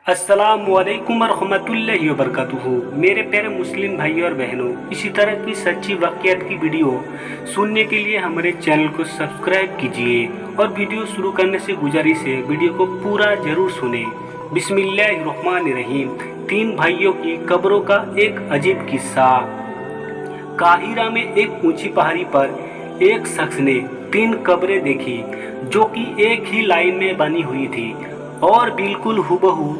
अस्सलामुअलैकुम वरहमतुल्लाहि वबरकातुहू। मेरे प्यारे मुस्लिम भाइयों और बहनों, इसी तरह की सच्ची वाक़यात की वीडियो सुनने के लिए हमारे चैनल को सब्सक्राइब कीजिए और वीडियो शुरू करने से गुजारिश है वीडियो को पूरा जरूर सुने। बिस्मिल्लाहिर्रहमानिर्रहीम। 3 भाइयों की कब्रों का एक अजीब किस्सा। काहिरा में एक ऊंची पहाड़ी पर एक शख्स ने 3 कब्रें देखी जो कि एक ही लाइन में बनी हुई थी और बिल्कुल हुबहू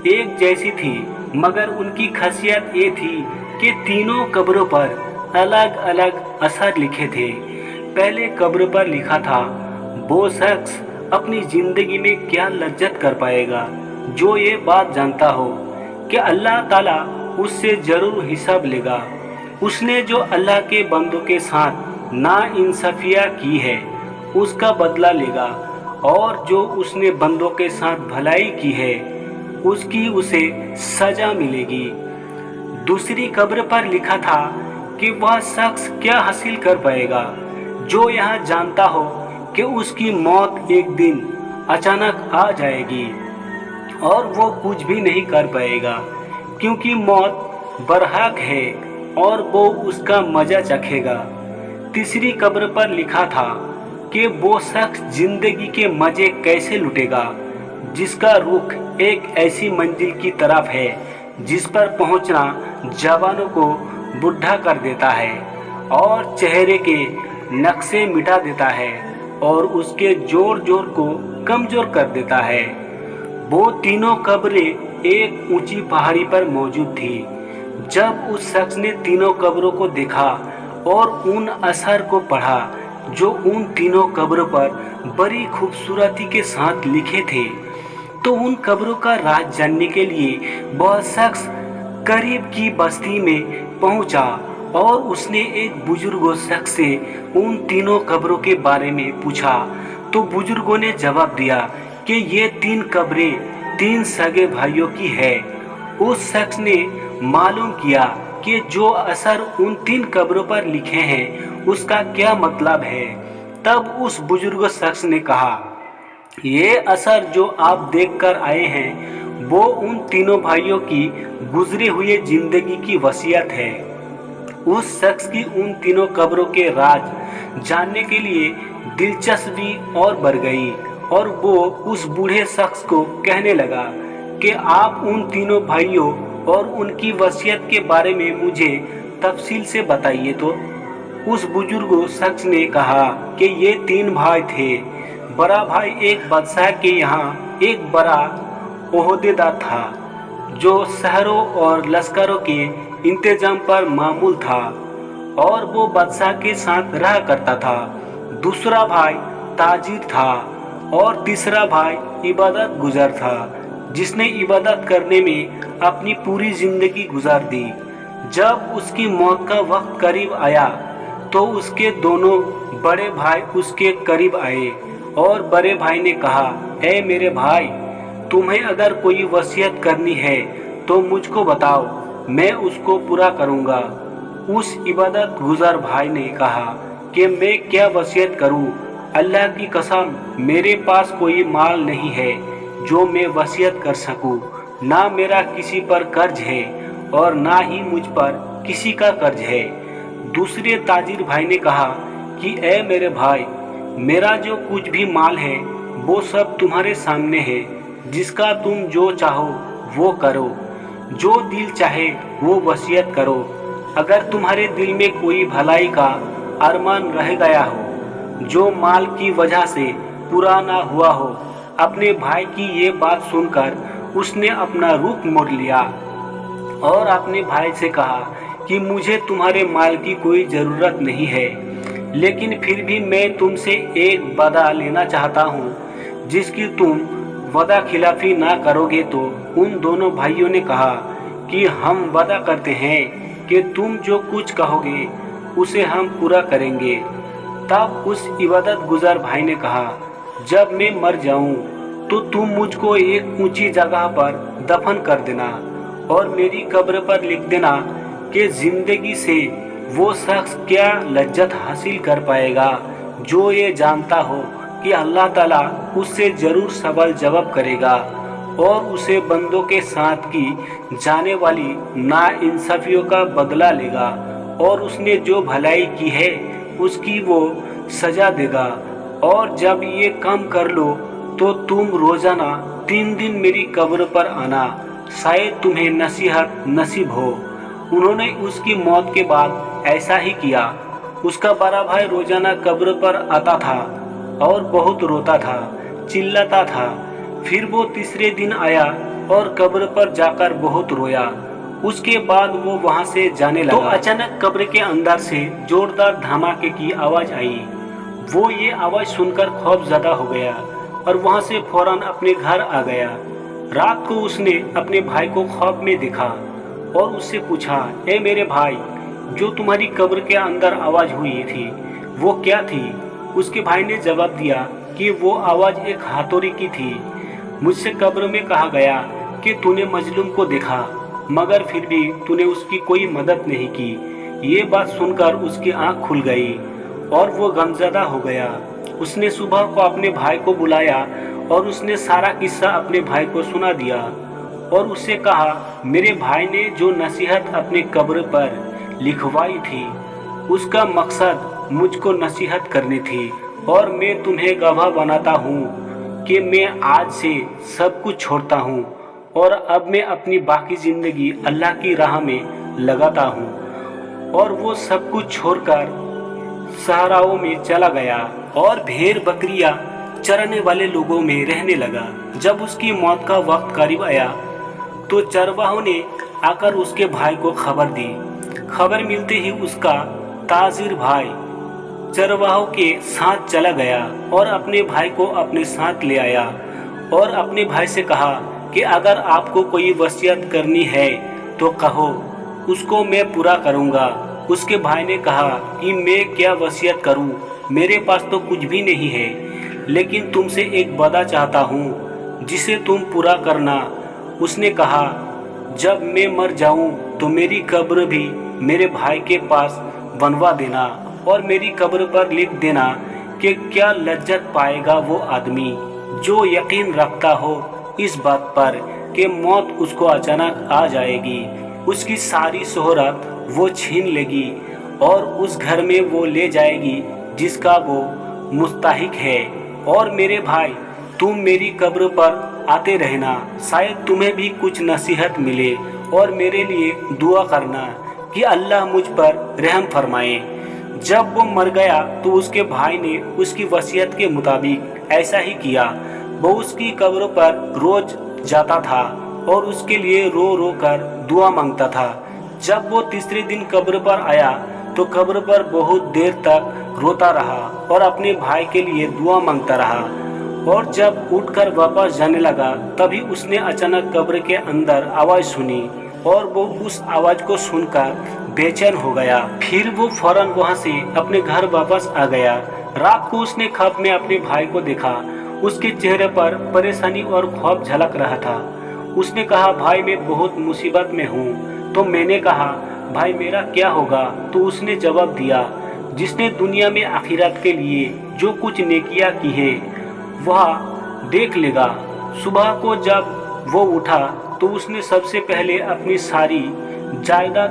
एक जैसी थी, मगर उनकी खासियत ये थी कि तीनों कब्रों पर अलग अलग असर लिखे थे। पहले कब्र पर लिखा था, वो शख्स अपनी जिंदगी में क्या लज्जत कर पाएगा जो ये बात जानता हो कि अल्लाह ताला उससे जरूर हिसाब लेगा। उसने जो अल्लाह के बंदों के साथ नाइंसाफिया की है उसका बदला लेगा, और जो उसने बंदों के साथ भलाई की है उसकी उसे सजा मिलेगी। दूसरी कब्र पर लिखा था कि वह शख्स क्या हासिल कर पाएगा जो यह जानता हो कि उसकी मौत एक दिन अचानक आ जाएगी और वो कुछ भी नहीं कर पाएगा क्योंकि मौत बरहक है और वो उसका मजा चखेगा। तीसरी कब्र पर लिखा था कि वो शख्स जिंदगी के मजे कैसे लुटेगा जिसका रुख एक ऐसी मंजिल की तरफ है जिस पर पहुंचना जवानों को बुढ़ा कर देता है और चेहरे के नक्शे मिटा देता है और उसके जोर जोर को कमजोर कर देता है। वो तीनों कब्रें एक ऊंची पहाड़ी पर मौजूद थी। जब उस शख्स ने तीनों कब्रों को देखा और उन असर को पढ़ा जो उन तीनों कब्रों पर बड़ी खूबसूरती के साथ लिखे थे, तो उन कब्रों का राज जानने के लिए वह शख्स करीब की बस्ती में पहुंचा और उसने एक बुजुर्ग शख्स से उन तीनों कब्रों के बारे में पूछा। तो बुजुर्गों ने जवाब दिया कि ये 3 कब्रें 3 सगे भाइयों की है। उस शख्स ने मालूम किया कि जो असर उन 3 कब्रों पर लिखे हैं उसका क्या मतलब है। तब उस बुजुर्ग शख्स ने कहा, ये असर जो आप देख कर आए हैं वो उन तीनों भाइयों की गुजरे हुए जिंदगी की वसीयत है। उस शख्स की उन तीनों कब्रों के राज जानने के लिए दिलचस्पी और बढ़ गई और वो उस बूढ़े शख्स को कहने लगा कि आप उन तीनों भाइयों और उनकी वसीयत के बारे में मुझे तफसील से बताइए। तो उस बुजुर्ग शख्स ने कहा कि ये 3 भाई थे। बड़ा भाई एक बादशाह के यहाँ एक बड़ा ओहदेदार था जो शहरों और लश्करों के इंतजाम पर मामूल था और वो बादशाह के साथ रहा करता था। दूसरा भाई ताजिर था और तीसरा भाई इबादत गुजार था जिसने इबादत करने में अपनी पूरी जिंदगी गुजार दी। जब उसकी मौत का वक्त करीब आया तो उसके दोनों बड़े भाई उसके करीब आए और बड़े भाई ने कहा, ऐ मेरे भाई, तुम्हें अगर कोई वसीयत करनी है तो मुझको बताओ, मैं उसको पूरा करूंगा। उस इबादत गुजार भाई ने कहा कि मैं क्या वसीयत करूं, अल्लाह की कसम मेरे पास कोई माल नहीं है जो मैं वसीयत कर सकूं। ना मेरा किसी पर कर्ज है और ना ही मुझ पर किसी का कर्ज है। दूसरे ताजिर भाई ने कहा कि ऐ मेरे भाई, मेरा जो कुछ भी माल है वो सब तुम्हारे सामने है, जिसका तुम जो चाहो वो करो, जो दिल चाहे वो वसीयत करो। अगर तुम्हारे दिल में कोई भलाई का अरमान रह गया हो जो माल की वजह से पूरा ना हुआ हो। अपने भाई की ये बात सुनकर उसने अपना रुख मोड़ लिया और अपने भाई से कहा कि मुझे तुम्हारे माल की कोई ज़रूरत नहीं है, लेकिन फिर भी मैं तुमसे एक वादा लेना चाहता हूँ जिसकी तुम वादा खिलाफी ना करोगे। तो उन दोनों भाइयों ने कहा कि हम वादा करते हैं कि तुम जो कुछ कहोगे उसे हम पूरा करेंगे। तब उस इबादत गुजार भाई ने कहा, जब मैं मर जाऊं तो तुम मुझको एक ऊंची जगह पर दफन कर देना और मेरी कब्र पर लिख देना कि जिंदगी से वो शख्स क्या लज्जत हासिल कर पाएगा जो ये जानता हो कि अल्लाह ताला उससे ज़रूर सवाल जवाब करेगा और उसे बंदों के साथ की जाने वाली नाइंसाफियों का बदला लेगा और उसने जो भलाई की है उसकी वो सजा देगा। और जब ये काम कर लो तो तुम रोजाना 3 दिन मेरी कब्र पर आना, शायद तुम्हें नसीहत नसीब हो। उन्होंने उसकी मौत के बाद ऐसा ही किया। उसका बड़ा भाई रोजाना कब्र पर आता था और बहुत रोता था, चिल्लाता था। फिर वो तीसरे दिन आया और कब्र पर जाकर बहुत रोया। उसके बाद वो वहां से जाने लगा। तो अचानक कब्र के अंदर से जोरदार धमाके की आवाज आई। वो ये आवाज सुनकर खौफजदा हो गया और वहां से फौरन अपने घर आ गया। रात को उसने अपने भाई को ख्वाब में देखा और उससे पूछा, ए मेरे भाई, जो तुम्हारी कब्र के अंदर आवाज हुई थी वो क्या थी? उसके भाई ने जवाब दिया कि वो आवाज एक हाथौड़ी की थी। मुझसे कब्र में कहा गया कि तूने मजलूम को देखा, मगर फिर भी तूने उसकी कोई मदद नहीं की। ये बात सुनकर उसकी आंख खुल गई और वो गमज़दा हो गया। उसने सुबह को अपने भाई को बुलाया और उसने सारा किस्सा अपने भाई को सुना दिया और उससे कहा, मेरे भाई ने जो नसीहत अपने कब्र पर लिखवाई थी उसका मकसद मुझको नसीहत करनी थी, और मैं तुम्हें गवाह बनाता हूँ कि मैं आज से सब कुछ छोड़ता हूँ और अब मैं अपनी बाकी ज़िंदगी अल्लाह की राह में लगाता हूँ। और वो सब कुछ छोड़कर सहाराओं में चला गया और भेड़ बकरियां चरने वाले लोगों में रहने लगा। जब उसकी मौत का वक्त करीब आया तो चरवाहों ने आकर उसके भाई को खबर दी। खबर मिलते ही उसका ताजिर भाई चरवाहों के साथ चला गया और अपने भाई को अपने साथ ले आया और अपने भाई से कहा कि अगर आपको कोई वसीयत करनी है तो कहो, उसको मैं पूरा करूँगा। उसके भाई ने कहा कि मैं क्या वसीयत करूं, मेरे पास तो कुछ भी नहीं है, लेकिन तुमसे एक वादा चाहता हूं जिसे तुम पूरा करना। उसने कहा, जब मैं मर जाऊं तो मेरी कब्र भी मेरे भाई के पास बनवा देना और मेरी कब्र पर लिख देना कि क्या लज्जत पाएगा वो आदमी जो यकीन रखता हो इस बात पर कि मौत उसको अचानक आ जाएगी। उसकी सारी शोहरत वो छीन लेगी और उस घर में वो ले जाएगी जिसका वो मुस्तहिक है। और मेरे भाई, तुम मेरी कब्र पर आते रहना, शायद तुम्हें भी कुछ नसीहत मिले, और मेरे लिए दुआ करना कि अल्लाह मुझ पर रहम फरमाए। जब वो मर गया तो उसके भाई ने उसकी वसीयत के मुताबिक ऐसा ही किया। वो उसकी कब्र पर रोज जाता था और उसके लिए रो रो कर दुआ मांगता था। जब वो तीसरे दिन कब्र पर आया तो कब्र पर बहुत देर तक रोता रहा और अपने भाई के लिए दुआ मांगता रहा। और जब उठकर वापस जाने लगा तभी उसने अचानक कब्र के अंदर आवाज़ सुनी और वो उस आवाज़ को सुनकर बेचैन हो गया। फिर वो फौरन वहाँ से अपने घर वापस आ गया। रात को उसने ख्वाब में अपने भाई को देखा। उसके चेहरे पर परेशानी और खौफ झलक रहा था। उसने कहा, भाई मैं बहुत मुसीबत में हूँ। तो मैंने कहा, भाई मेरा क्या होगा? तो उसने जवाब दिया, जिसने दुनिया में आखिरत के लिए जो कुछ नेकियां की हैं वह देख लेगा। सुबह को जब वो उठा तो उसने सबसे पहले अपनी सारी जायदाद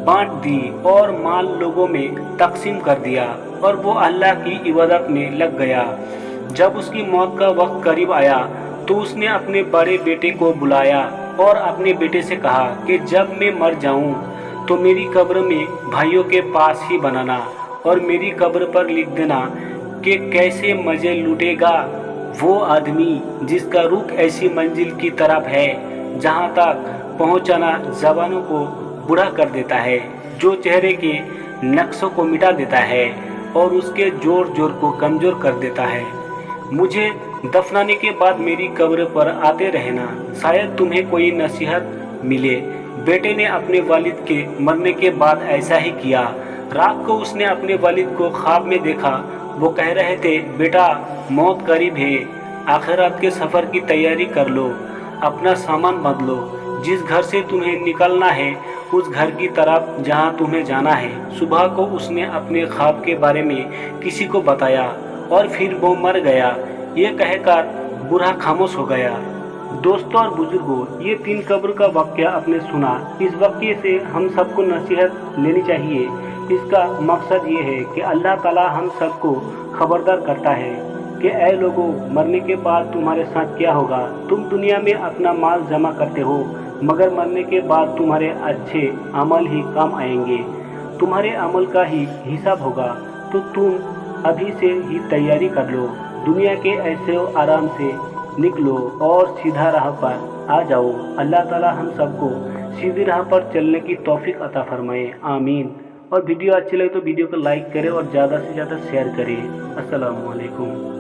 बांट दी और माल लोगों में तकसीम कर दिया और वो अल्लाह की इबादत में लग गया। जब उसकी मौत का वक्त करीब आया तो उसने अपने बड़े बेटे को बुलाया और अपने बेटे से कहा कि जब मैं मर जाऊं तो मेरी कब्र में भाइयों के पास ही बनाना और मेरी कब्र पर लिख देना कि कैसे मज़े लूटेगा वो आदमी जिसका रुख ऐसी मंजिल की तरफ है जहां तक पहुंचना जबानों को बूढ़ा कर देता है, जो चेहरे के नक्शों को मिटा देता है और उसके जोर जोर को कमज़ोर कर देता है। मुझे दफनाने के बाद मेरी कब्र पर आते रहना, शायद तुम्हें कोई नसीहत मिले। बेटे ने अपने वालिद के मरने के बाद ऐसा ही किया। रात को उसने अपने वालिद को ख्वाब में देखा। वो कह रहे थे, बेटा मौत करीब है, आखिरत के सफ़र की तैयारी कर लो, अपना सामान बदलो, जिस घर से तुम्हें निकलना है उस घर की तरफ जहां तुम्हें जाना है। सुबह को उसने अपने ख्वाब के बारे में किसी को बताया और फिर वो मर गया। ये कहकर बूढ़ा खामोश हो गया। दोस्तों और बुजुर्गों, ये 3 कब्र का वाक़या आपने सुना। इस वाक़ये से हम सबको नसीहत लेनी चाहिए। इसका मकसद ये है कि अल्लाह ताला हम सबको खबरदार करता है कि ऐ लोगों, मरने के बाद तुम्हारे साथ क्या होगा। तुम दुनिया में अपना माल जमा करते हो, मगर मरने के बाद तुम्हारे अच्छे अमल ही काम आएंगे, तुम्हारे अमल का ही हिसाब होगा। तो तुम अभी से ही तैयारी कर लो, दुनिया के ऐसे आराम से निकलो और सीधा राह पर आ जाओ। अल्लाह ताला हम सबको सीधी राह पर चलने की तौफीक अता फरमाए, आमीन। और वीडियो अच्छी लगे तो वीडियो को लाइक करें और ज़्यादा से ज़्यादा शेयर करें। अस्सलामु अलैकुम।